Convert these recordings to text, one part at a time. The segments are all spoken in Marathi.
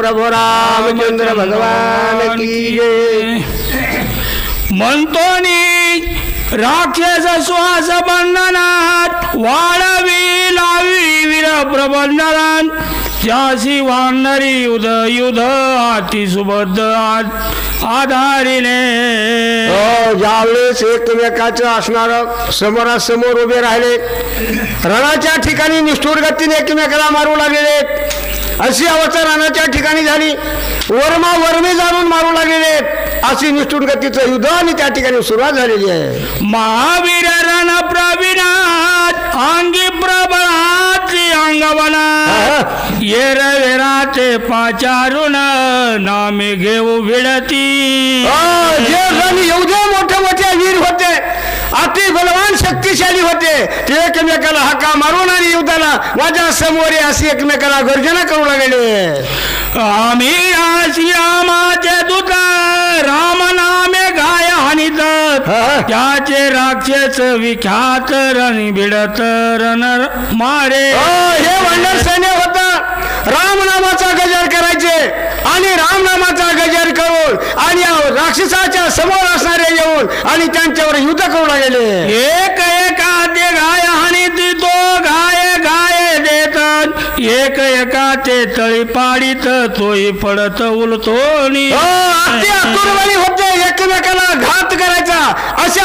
प्रभू रामचंद्र भगवान की जय. म्हणतोनी राक्षस श्वास बंधनात वाळवी लावी वीर प्रबंधनात त्यासी वानरी युध हाती सुबद्ध आधारीने. ज्यावेळेस एकमेकाचं असणार समोरासमोर उभे राहिले रणाच्या ठिकाणी निष्ठुर गतीने एकमेकाला मारू लागलेले अशी अवस्था रणाच्या ठिकाणी झाली. वर्मा वर्मी जाणून मारू लागलेले अशी निष्ठुर गतीचं युद्ध आणि त्या ठिकाणी सुरुवात झालेली आहे. महावीर रण प्रवीणात अंगी प्रबळाची अंगवना येर वेराचे पाचारुण नामे घेऊ भिडती. जे जण एवढे मोठे मोठे वीर होते अति बलवान शक्तिशाली होते ते एकमेकाला हाका मारून आणि युद्धाला माझ्या समोर अशी एकमेकाला गर्जना करू लागले. आम्ही श्रीरामाचे दूत राम नामे गाय हानित त्याचे राक्षस विख्यात रण भिडत रण मारे. हे वानर सैन्य होत राम नामाचा गजर करायचे आणि राम नामाचा गजर करून आणि राक्षसाच्या समोर असणारे येऊन आणि त्यांच्यावर युद्ध करू लागले. एक एका ते गाय हानीत तो गाय गाय देतात एक एका ते तळी पाडीत तोही पडत उलतोनी. अति आतुरवाणी होते एकमेकाला घात करायचा अशा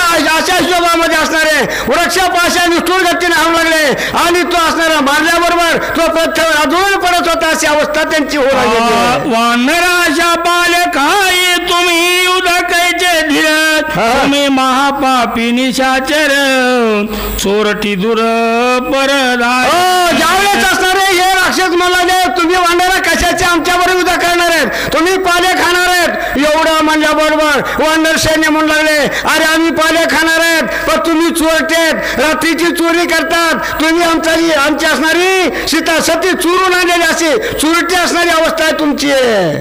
हिशोबामध्ये असणारे वृक्षापाशा निष्ठुर गतीने आणू लागले आणि तो असणारा मारल्याबरोबर तो पथ्यावर अजून पडत होता अशी अवस्था त्यांची होऊ लागली. वानराशा बालकाई तुम्ही उदकायचे धीरत तुम्ही महापापी निशाचर चोरटी दूर परदाय. ज्यावेळेस असणारे हे राक्षस म्हणाले तुम्ही वानरा कशाचे आमच्याबरोबर युद्ध करणार आहेत तुम्ही पाले खाणार आहेत एवढं म्हणल्याबरोबर वानर सैन्य म्हणू लागले अरे आम्ही पाले खाणार आहेत पण तुम्ही चोरटेत रात्रीची चोरी करतात तुम्ही आमची असणारी सीता सती चोरून आणलेली अशी चोरटी असणारी अवस्था आहे तुमची.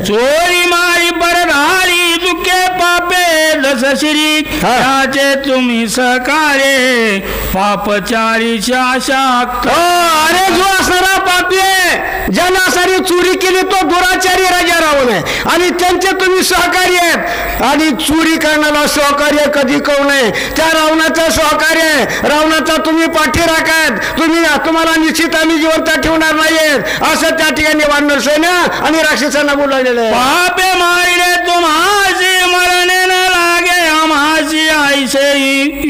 चोरी मारी परत आली दुःखे पापे दस श्री त्याचे तुम्ही सहकार्य पापचारीच्या शाक्त. अरे जो असणारा पापी आहे ज्याने असणारी चोरी केली तो दुराचारी राजा रावण आहे आणि त्यांचे तुम्ही सहकार्य आहेत आणि चोरी करण्याला सहकार्य कधी करू नये. त्या रावणाचं सहकार्य आहे रावणाचा तुम्ही पाठी राखात तुम्हाला निश्चित आम्ही जिवंत ठेवणार नाहीत असं त्या ठिकाणी वानर सैन्य आणि राक्षसांना बोलू लागलेलं आहे. पापे मारिले तुम्हासी मरणे न लागे आम्हासी आईसे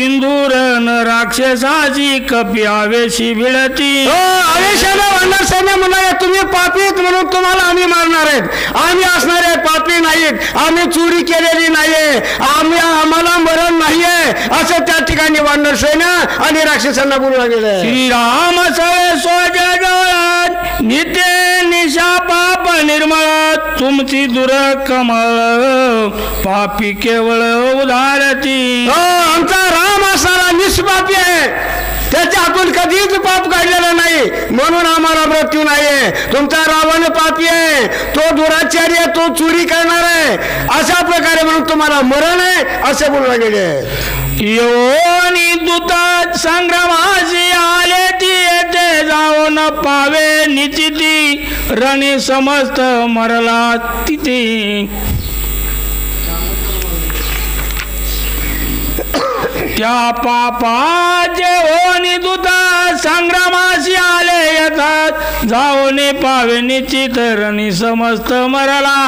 इंदूर न राक्षसाची कपी आवेशी भिडती. आवेशाने वानर सैन्य म्हणाले तुम्ही पापीत म्हणून तुम्हाला आम्ही मारणार आहेत आम्ही असणारे पापी नाहीत आम्ही चोरी केलेली नाहीये आम्हाला मरण नाहीये असं त्या ठिकाणी वानर सैन्य आणि राक्षसांना बोलू लागलेलं आहे. श्रीराम सवे सोजगळत नित्य निशा पाप निर्मळ तुमची दुर कमळ पापी केवळ उदारती. आमचा राम असणारा निष्पापी आहे त्याच्या हातून कधीच पाप काढलेलं नाही म्हणून आम्हाला मृत्यू नाहीये. तुमचा रावण पापी आहे तो दुराचारी आहे तो चोरी करणार आहे अशा प्रकारे म्हणून तुम्हाला मरण आहे असे बोलू लागले. योनी दूत संग्रामाशी आले ती येथे जाऊन पावे निचिती रणी समस्त मरला तिथे. त्या पापाचे होनी दूत संग्रामाशी आले येतात जाऊन पावे निश्चित रणी समस्त मरला.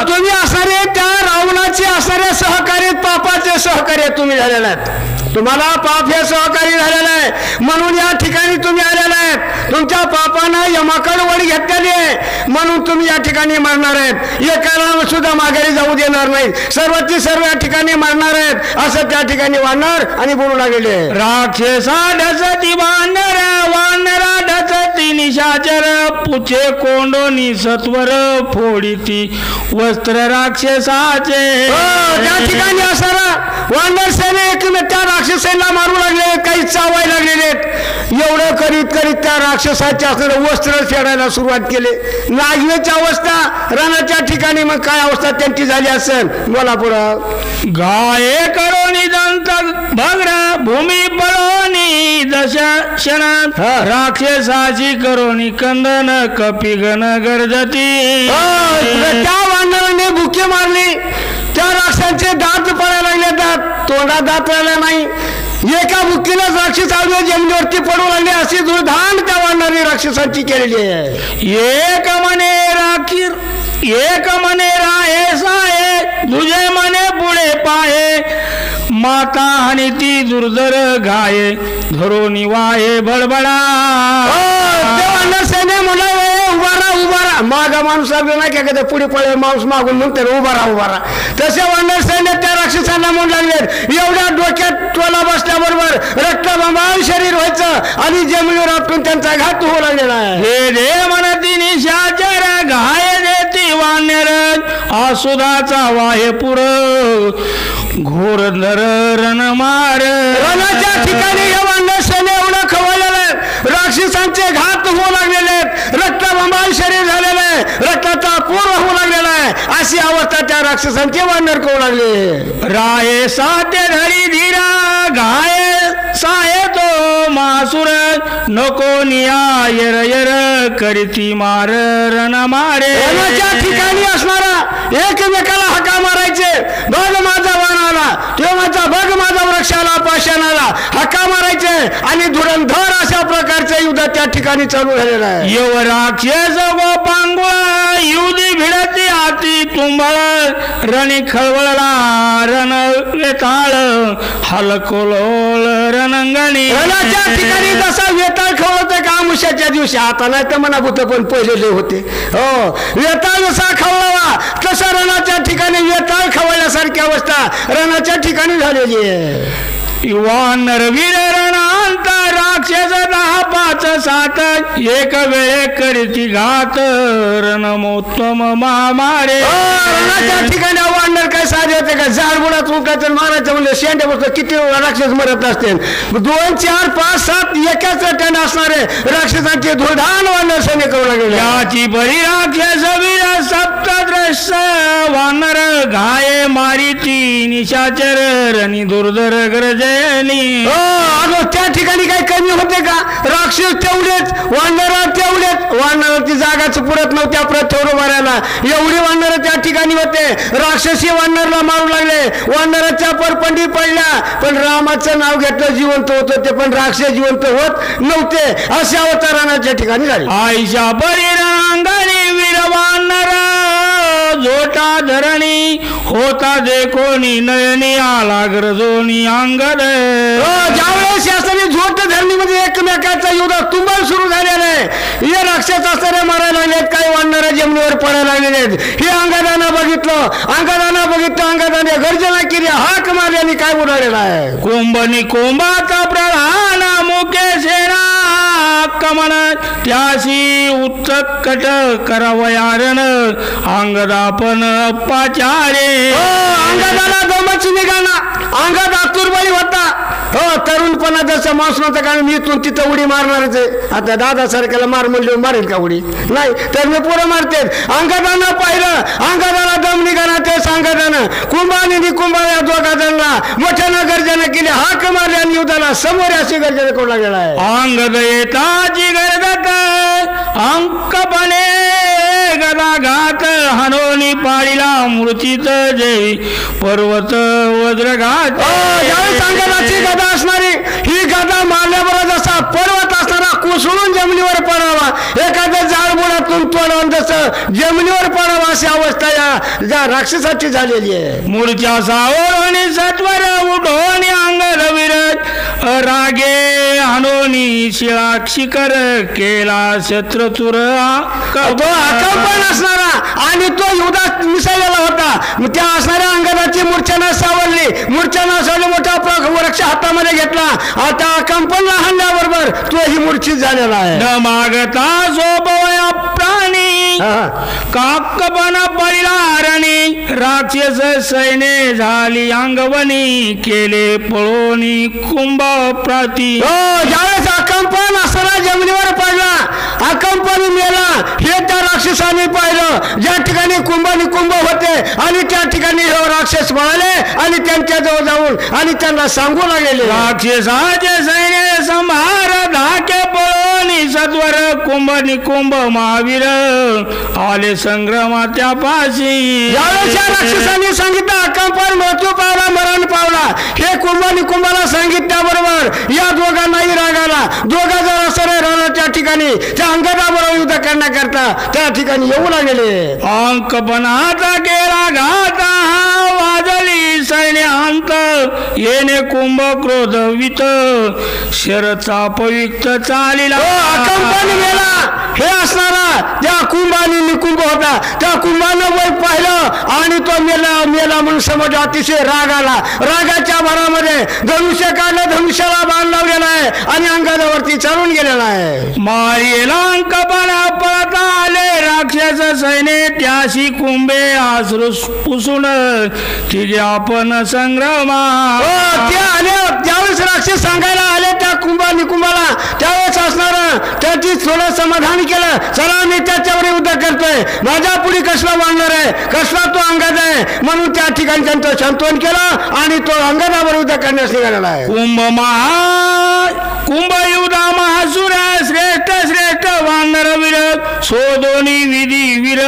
तुम्ही असणारे त्या रावणाचे असणारे सहकारी पापाचे सहकार्य तुम्ही झालेले आहेत तुम्हाला पाप हे सहकारी झालेलं आहे म्हणून या ठिकाणी तुम्ही आलेला आहेत. तुमच्या पापानं यमाकड वड घेतलेली आहे म्हणून तुम्ही या ठिकाणी मरणार आहेत. एकाला सुद्धा माघारी जाऊ देणार नाही सर्वची सर्व या ठिकाणी मरणार आहेत असं त्या ठिकाणी वानर आणि बोलू लागले. राक्षसा ढसती वानर वानरा ढसती निशाचर पुचे कोंडोनी सत्वर फोडीती वस्त्र राक्षसाचे. त्या ठिकाणी असणारा वानर सेने त्या राक्षसांना मारू लागले आहेत, काही चावायला लागलेले आहेत. एवढं करीत करीत त्या राक्षसाच्या असणारं वस्त्र फेडायला सुरुवात केले. नागवेची अवस्था रणाच्या ठिकाणी मग काय अवस्था त्यांची झाली असेल बोला पुढं. गाये करोनी दंत भग्र भूमी पळोनी दशक्षण राक्षसाची करोनी कंदन कपिगण गर्जती. त्या वानराने भुके मारली. त्या राक्षसांचे दात पडायला लागले. दात तोंडात दात राहिला नाही. एका बुक्कीला राक्षस आले जमिनीवरती पडू लागले. अशी दुर्धान त्या वानराने राक्षसांची केलेली आहे. एक म्हणे राखीर एक म्हणे राहे साये दुजे म्हणे पुढे पाये माता आणि ती दुर्धर घाये घरोनी वाये बडबडा. सेने म्हणाले उभारा उभारा. मागा माणूस लागलो नाही का पुढे पळे माणूस मागून म्हणते उभारा उभारा. तसे वानर सैन्य त्या राक्षसांना म्हणू लागले. एवढ्या डोक्यात टोला बसल्याबरोबर रक्तबंबाळ शरीर व्हायचं आणि जमिनीवर आपटून त्यांचा घात होऊ लागलेला आहे. हे दे म्हणती निशाचर घाय देती वानर आसुदाचा वाहे पुर घोर नर रण मार. रणाच्या ठिकाणी हे वानर सैन्य एवढं खवळलेलं आहे. राक्षसांचे घात होऊ लागलेले आहेत. रक्तबंबाळ शरीर झालेलं आहे. रक्ताचा पूर होऊ लागलेला आहे. अशी अवस्था त्या राक्षसांचे वानर करू लागले. राये सात्य धरी धीरा घाय साये तो मासुर नको निया यर यर करती मार रण मारे. रणाच्या ठिकाणी असणारा एकमेकाला हाका मारायचे. बघ माझा वाण आला तेव्हाचा बघ माझा वृक्षाला पाषाणाला हाका मारायचे आणि धुरंधर अशा प्रकारचे युद्ध त्या ठिकाणी चालू झालेलं आहे. यव राक्षस गोपांगुळ युधी भिडती आती तुंबळ रणी खळवळला रण वेताळ हलकोलोळ रणंगणी. रणाच्या ठिकाणी जसा वेताळ खवळतोय का आमुष्याच्या दिवशी. आता नाही तर म्हणा भूत पण पहिले होते. हो वेताळ जसा खवळावा तसा रणाच्या ठिकाणी वेताळ खवळल्यासारखी अवस्था रणाच्या ठिकाणी झालेली आहे. वानर वीर रणांत राक्षस 10-5-7 एक वेळे करती घात रणमोत्तम महामारे. रणाच्या ठिकाणी वानर काय साधे होते का. झाड बुडात उठायचं मारायचं म्हणजे शेंड्या बसतो किती राक्षस मरत असते. 2, 4, 5, 7 एकाच रट्याने असणारे राक्षसांचे धुळधान वानर सैन्य करू लागले. याची बरी राक्षस वीर सप्तद्रश्य वानर घाये मारिती निशाचर रणी दुर्धर गरजे. त्या ठिकाणी काही कमी होते का. राक्षस तेवढेच वानर तेवढेच. वानराची जागाच पुरत नव्हत्या प्रथेवर उभारायला. एवढी वानर त्या ठिकाणी होते. राक्षसी वानरला मारू लागले. वानराच्या परपंडी पडल्या पण रामाचं नाव घेतलं जिवंत होत होते पण राक्षस जिवंत होत नव्हते. अशा अवताराच्या ठिकाणी झाली. आईशा बरी रणांगणी वीर वानर जोटा धरणी होता दे कोणी नयनी आला गरजोनी अंगद. ज्यावेळेस शास्त्राने झोट धरणीमध्ये एकमेकाचा युद्ध तुंबळ सुरू झालेला आहे. हे राक्षस असणारे मारायला लागलेत. काही वानर जमिनीवर पडायला लागलेले आहेत. हे अंगदानं बघितलं अंगदाने गर्जना केली हाक मारली आणि काय उडालेला आहे. कुंभनी कुंभाचा प्रधान मुके सेना कमन त्याशी उत्कट करावयारण अंगदापन पाचारे. अंगदाला दमच निघाला. अंगात आतुरबाई होता. हो तरुणपणा जसं माणूस नव्हता कारण मी इथून तिथं उडी मारणारच आहे. आता दादा सारख्याला मार म्हणले मारेल का उडी नाही तर मी पुढं मारते. अंगदानं पाहिलं अंगदाला दम निघाला. तेच अंगदानं कुंभाने कुंभाला दोघा जणांना मोठ्यानं गर्जना केली हाक मारली आणि युद्धाला समोर अशी गर्जना करू लागलेला आहे. अंगद येताची गर्दत अंकपणे गदाघात हनोनी पाळीला मूर्तीत जय पर्वत वज्रघात. अंगदाची गदा असणारी ही गदा मारल्याबरोबर जसा पर्वत असणारा कोसळून जमिनीवर पडावा. एखाद्या झाडबुडातून तोडून जसं जमिनीवर पडावा अशी अवस्था या राक्षसाची झालेली आहे. मूर्छा सावरोनी सत्वर उठोनी अंगद विरत रागे हनोनी शिळा शिखर केला शत्रुचुर. तो आकंपन असणारा आणि तो युद्धात मिसळलेला होता. त्या असणाऱ्या अंगदाची मूर्छानं सावरली. मूर्छानं सावरली मोठा वृक्ष हातामध्ये घेतला. आता कंपनला हाणल्याबरोबर तो ही मूर्छित झालेला आहे. न मागता सोपवया प्राणी काकपण पडला रणी राक्षस सैन्य झाली अंगवणी केले पळोनी कुंभ प्राती ज्यावेळेस अकंपन असताना जमिनीवर पडला अकंपन मेला हे त्या राक्षसाने पाहिलं ज्या ठिकाणी कुंभ होते आणि त्या ठिकाणी राक्षस पळाले आणि त्यांच्या जवळ जाऊन आणि त्यांना सांगू लागले राक्षसाचे सैन्य संहार धाके पळोनी सत्वर कुंभ निकुंभ महावीर आले संग्रामात त्या पाशी ज्यावेळेस राक्षसांनी सांगितलं अकंपन मृत्यू पावला मरण पावला हे कुंभ निकुंभाला सांगितल्याबरोबर या दोघांनाही राग आला दोघा जर असं राहिलं त्या ठिकाणी त्या अंगदाबरोबर युद्ध करण्याकरता त्या ठिकाणी येऊ लागले अंकपणाचा केला घात वाजली सैन्य अंत येणे कुंभ क्रोध वित शरचा पविक्त चालिला अकंपन मेला हे असणारा त्या कुंभ आणि निकुंभ होता त्या कुंभानं वय पाहिलं आणि तो मेला म्हणून समज अतिशय राग आला रागाच्या भरामध्ये धनुष्य काढलं धनुष्याला बाण लावलेला आहे आणि अंगावरती चढून गेलेला आहे मारिला अंकपणा पळत आले राक्षस सैन्य त्याशी कुंभे आसरू पुसून तिघे आपण संग्रामा ते आले त्यावेळेस राक्षस सांगायला आले त्या कुंभा निकुंभाला त्यावेळेस असणार त्याची थोडं समाधान केलं चला मी त्याच्यावर युद्ध करतोय माझ्या पुढे कसला वाढणार आहे कसला तो अंगात आहे म्हणून त्या ठिकाणी त्यांचं संतोन केलं आणि तो अंगादावर युद्ध करण्यास निघालेला आहे कुंभ युद्धा महासुर श्रेष्ठ वानर वीर सोदोनी विधी वीर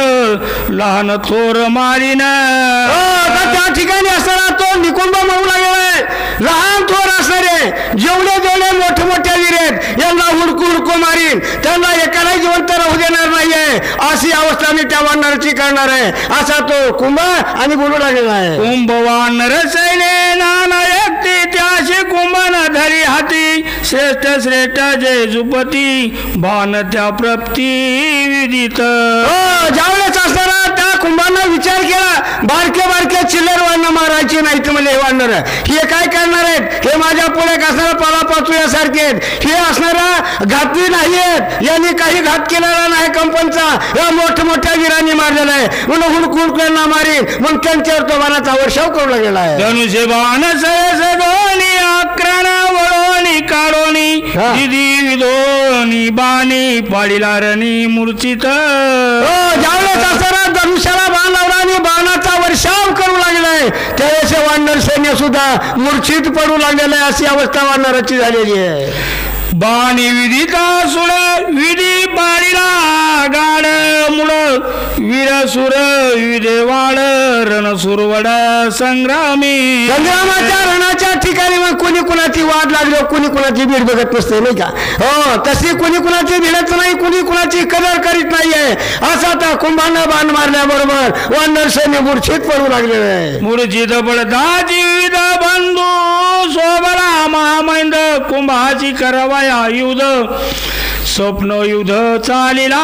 लहान थोर मारिन त्या ठिकाणी असताना तो निकुंभ म्हणू लागलेला आहे लहान थोर असणारे जेवढे मोठमोठ्या वीर आहेत यांना हुडकू मारीन त्यांना एकालाही जिवंत राहू देणार नाहीये अशी अवस्था मी त्या वानराची करणार आहे असा तो कुंभ आणि बोलू लागलेला आहे कुंभ वानर सैन्य नाना एकटी त्याशी कुंभन धरी हाती श्रेष्ठ जय जुपती भान त्या प्रप्ती विदित ज्यावेळेस असताना त्या कुंभानं विचार केला बारके चिल्लर वानर मारायची नाही तर मला हे वानर हे काय करणार आहेत हे माझ्या पुढे असणारा पालापाचू यासारखे आहेत हे असणारा घातली नाही आहेत यांनी काही घात केलेला नाही कंपनचा या मोठमोठ्या वीरांनी मारलेला आहे म्हणून हुडकुडक्यांना मारीन म्हणून त्यांच्यावर तो बाणाचा वर्षाव करू लागलेला आहे धनुष्य बाण दोन्ही अकराना वळोनी काढोनी दिदी विधोनी बाणी पाडीला रणी मूर्छित ज्यावेळेस असताना धनुष्याला बाण लावला आणि बाणाचा वर्षाव करू लागलाय त्यावेळेस वानर सैन्य सुद्धा मूर्छित पडू लागलेलं आहे अशी अवस्था वानराची झालेली आहे बाणी विधिता सुर विधी पाडीला गाड मुळ वीरसुर विदेवाड रणसुरवड संग्रामी संग्रामाच्या रणाच्या ठिकाणी मग कोणी कुणाची वाद लागली कोणी कुणाची भीड बघत नसते नाही का हो तशी कोणी कुणाची भिडत नाही कोणी कुणाची कदर करीत नाहीये असा त्या कुंभानं बाण मारल्याबरोबर वानर सैन्य मूर्छित पडू लागलेलं आहे मूर्छित पडता विविध बंधू सोबला महामैंद कुंभाची करवाया युद्ध स्वप्न युद्ध चालिला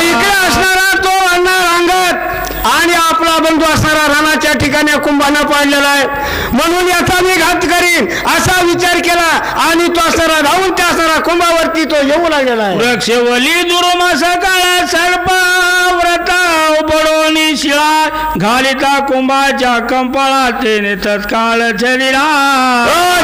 इकडे असणारा तो वानर अंगत आणि आपला बंधू असणारा रणाच्या ठिकाणी कुंभानं पाडलेला आहे म्हणून याचा मी घात करीन असा विचार केला आणि तो असणारा धावून त्या असणारा कुंभावरती तो येऊ लागलेला आहे वृक्षवली दुर्म सकाळ सर्प व्रत बडोनी शिळा घालिता कुंभाच्या कंपाळा तेने तत्काळ चलिला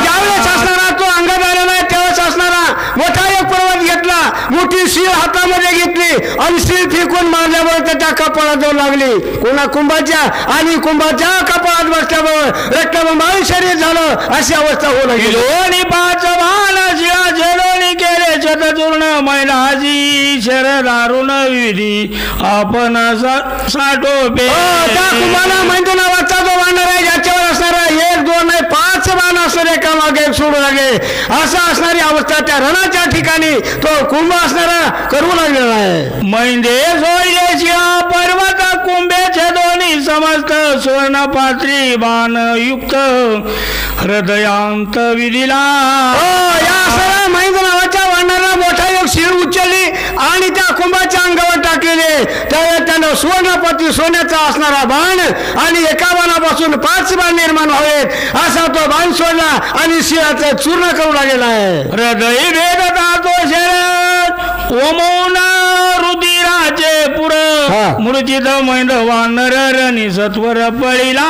ज्यावेळेस असणारा तो अंगात आलेला आहे त्यावेळेस असणारा मोठा एक पर्वत घेतला मोठी शीळ हातामध्ये घेतली आणि शीळ फेकून मारल्यामुळे त्याच्या कपाळात जाऊ लागली कोणा कुंभाच्या आणि कुंभाच्या कपाळात बसल्यामुळे रक्तबंबाळ शरीर झालं अशी अवस्था होऊ लागली दोन्ही पाच बाण शिळा झेडोनी केले शतचूर्ण मैलाजी शरदारुण विधी आपण साठोपे त्या कुंभाला मैंद नावाचा जो वानर आहे ज्याच्यावर असणारा 1 2 नाही 5 बाण असणारे एका मागे सोडू लागले असा असणारी अवस्था त्या रणाच्या ठिकाणी तो कुंभ असणारा करू लागलेला आहे मैंदे सोयले शिळा पर्वत कुंभेचे दोन्ही समस्त स्वर्ण पात्री बाण युक्त हृदयांत विधिला या असणारा मैंद नावाच्या वानराला मोठा एक शीळ उचलली आणि त्या कुंभाच्या अंगावर टाकलेले त्यावेळेस त्यानं सुवर्णपती सोन्याचा असणारा बाण आणि एका बाणापासून 5 बाण निर्माण व्हावेत असा तो बाण सोडला आणि शिळाचं चूर्ण करू लागलेला आहे हृदय भेदता तो शरद ओमौन रुधिरा विराचे पुर मूर्छित मैंद वानर रणी सत्वर पडिला.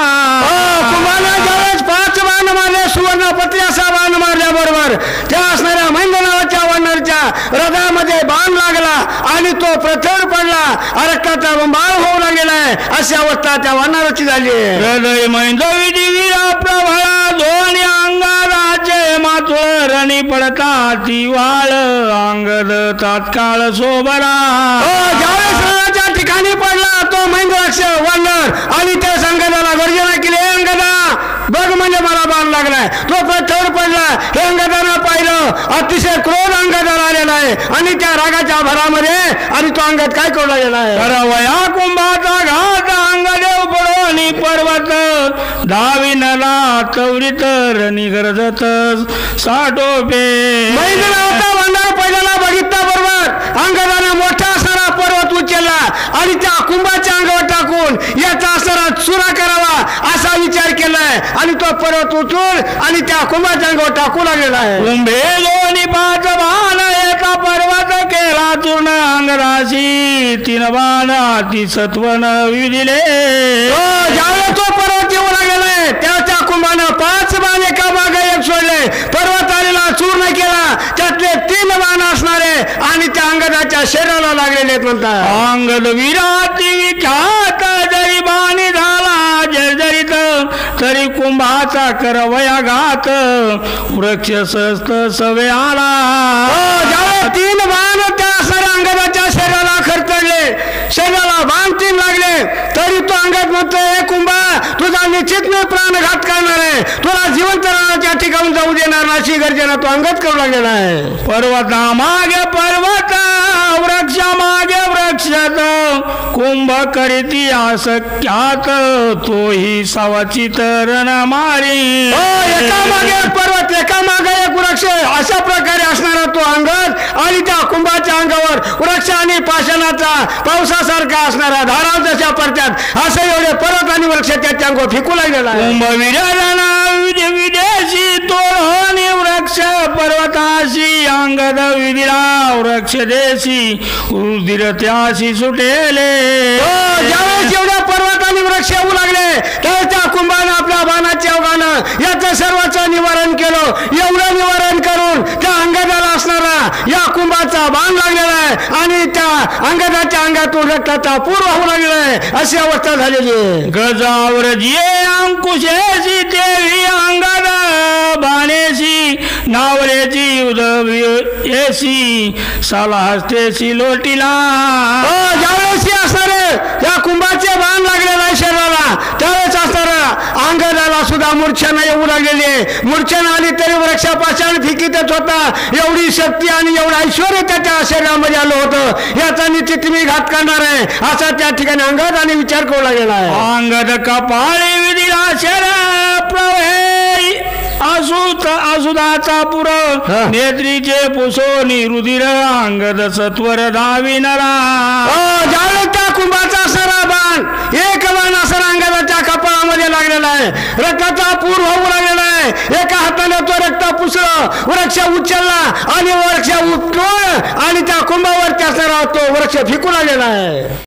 कुंभाने ज्यावेळेस 5 बाण मारले सुवर्णपत्री असा बाण मारल्याबरोबर त्या असणाऱ्या मैंद नावाच्या वानरच्या हृदयामध्ये बाण लागला आणि तो प्रथर पडला. रक्ताचा बंबाळ होऊ लागलेला अशी अवस्था त्या वानराची झाली. हृदय मैंद विधी विरा प्रभळा दोन्ही अंगाराचे मातुळ रणी पडता ती वाळ अंगद तात्काळ सोबरा. ज्यावेळेस रणाच्या ठिकाणी पडला तो मैंद्राक्ष वानर आणि त्या संगदाला गर्जना केली, अंगदा बघ म्हणजे मला बाण लागलाय. तो प्रथर पडला. हे अंगदानं पाहिलं, अतिशय क्रोध अंगदाला आलेला आहे आणि त्या रागाच्या भरामध्ये आणि तो अंगद काय करू लागलेला आहे. करवया कुंभाचा घात अंगदेव पडोनी पर्वत धाविनला तवरीत रणी गरजत साठोपे. मैंद्र होता वानर पहिल्याला बघितला बरोबर अंगदानं मोठा असणारा पर्वत उचलला आणि त्या कुंभाच्या अंगावर टाकून याचा असणारा चुरा करावा असा विचार केलाय आणि तो पर्वत उचलून आणि त्या कुंभाच्या अंगावर टाकू लागलेला आहे. कुंभे दोन्ही 5 बाण एका पर्वत केला चूर्ण अंगराशी 3 बाण अति सत्वन विदिले. ज्यावेळेस तो पर्वत येऊ लागलेला आहे त्या कुंभानं 5 बाण एका मागे एक सोडले. पर्वत आलेला चूर्ण केला. त्यातले 3 बाण असणारे आणि त्या अंगदाच्या शरीराला लागलेले आहेत म्हणतात. अंगद विराती विख्यात जरी बाणी झाला जर्जरित तरी कुंभाचा करवया घात वृक्ष सस्त सवे आला. ज्यावेळेस 3 बाण त्या असणाऱ्या अंगदाच्या शरीराला खरचडले, शरीराला बाण 3 लागले तरी तो अंगद म्हणतोय, हे कुंभा तुझा निश्चित मी प्राणघात करणार आहे, तुला जिवंत राहण्याच्या ठिकाणी जाऊ देणार नाशी गर्जना तो अंगद करू लागलेला आहे. पर्वता मागे पर्वत वृक्ष मागे वृक्षात कुंभ करीती असख्यात तोही सावाची तरण मारी. एका मागे पर्वत एका मागे एक वृक्ष अशा प्रकारे असणारा तो अंगद आणि त्या कुंभाच्या अंगावर वृक्ष आणि पाषाणाचा पावसासारखा असणारा धाराव जशा पडतात असं एवढे पर्वत आणि वृक्ष त्याच्या अंगावर फिकू लागलेला आहे. कुंभ विराजना विदेशी तोळणी वृक्ष पर्वताशी अंगद विदिला वृक्ष देशी उदिर त्याशी सुटेले. ज्यावेळेस एवढ्या पर्वत आणि वृक्ष येऊ लागले त्यावेळेस त्या कुंभानं आपल्या बाणाच्या अवघानं याचं सर्वांचं निवारण केलं. एवढं निवारण करून त्या अंगदाला असणारा या कुंभाचा बाण लागलेला आहे आणि त्या अंगदाच्या अंगातून रक्ताचा पूर वाहू लागलेला आहे अशी अवस्था झालेली आहे. गजावर जिये अंकुशेशी देवी अंगद बाणेशी नावरेची उदयेशी साला हस्तेशी लोटीला. ज्यावेळेस असणारे या कुंभाचे बाण लागलेला आहे शरीराला त्यावेळेस असणारा अंगदाला सुद्धा मूर्छना येऊ लागलेली आहे. मूर्छना आली तरी वृक्षापाषाण फिकीतच होता. एवढी शक्ती आणि एवढं ऐश्वर त्याच्या शरीरामध्ये आलं होतं. याचा निश्चित मी घात करणार आहे असा त्या ठिकाणी अंगदाने विचार करू लागलेला आहे. अंगद कपाळी विधिला शर प्रवे असुदाचा पुर नेत्रीचे पुसोनी रुधिर अंगद सत्वर धाविनरा. ज्यावेळेस त्या कुंभाचा असणारा बाण एक बाण असणारा अंगदाच्या कपाळामध्ये लागलेला आहे. रक्ताचा पूर होऊ लागलेला आहे. एका हाताने तो रक्त पुसलं, वृक्ष उचलला आणि वृक्ष उपटून आणि त्या कुंभावरती असणारा तो वृक्ष फिकू लागलेला आहे.